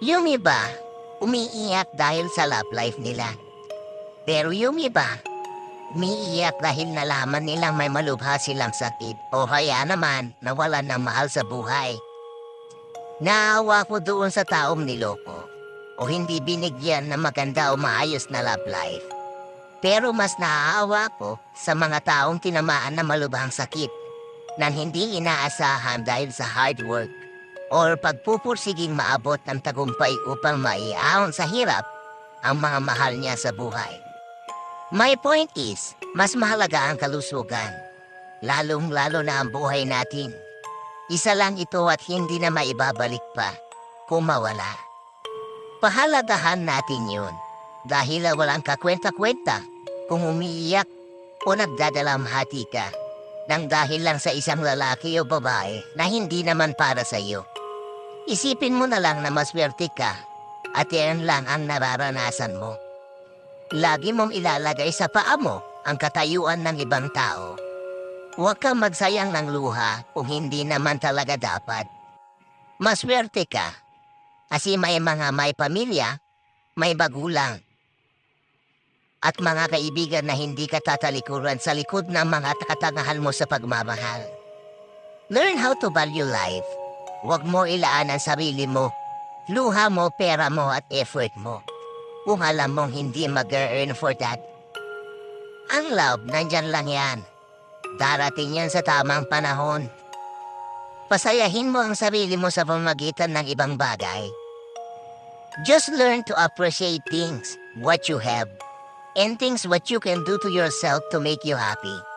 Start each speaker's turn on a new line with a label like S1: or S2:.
S1: Yung iba, umiiyak dahil sa love life nila. Pero yung iba, umiiyak dahil nalaman nilang may malubha silang sakit o kaya naman nawalan ng mahal sa buhay. Naawa ko doon sa taong niloko o hindi binigyan ng maganda o maayos na love life. Pero mas naaawa ko sa mga taong tinamaan ng malubhang sakit na hindi inaasahan dahil sa hard work or pagpupursiging maabot ng tagumpay upang maiahon sa hirap ang mga mahal niya sa buhay. My point is, mas mahalaga ang kalusugan, lalong-lalo na ang buhay natin. Isa lang ito at hindi na maibabalik pa kung mawala. Pahalagahan natin yun dahil walang kakwenta-kwenta kung umiiyak o nagdadalamhati ka nang dahil lang sa isang lalaki o babae na hindi naman para sa iyo. Isipin mo na lang na maswerte ka at yan lang ang nararanasan mo. Lagi mong ilalagay sa paa mo ang katayuan ng ibang tao. Huwag kang magsayang ng luha kung hindi naman talaga dapat. Maswerte ka kasi may mga may pamilya, may magulang, at mga kaibigan na hindi ka tatalikuran sa likod ng mga katangahan mo sa pagmamahal. Learn how to value life. Huwag mo ilaan ang sarili mo, luha mo, pera mo at effort mo. Kung alam mong hindi mag-earn for that. Ang love, nandyan lang yan. Darating yan sa tamang panahon. Pasayahin mo ang sarili mo sa pamamagitan ng ibang bagay. Just learn to appreciate things, what you have, and things what you can do to yourself to make you happy.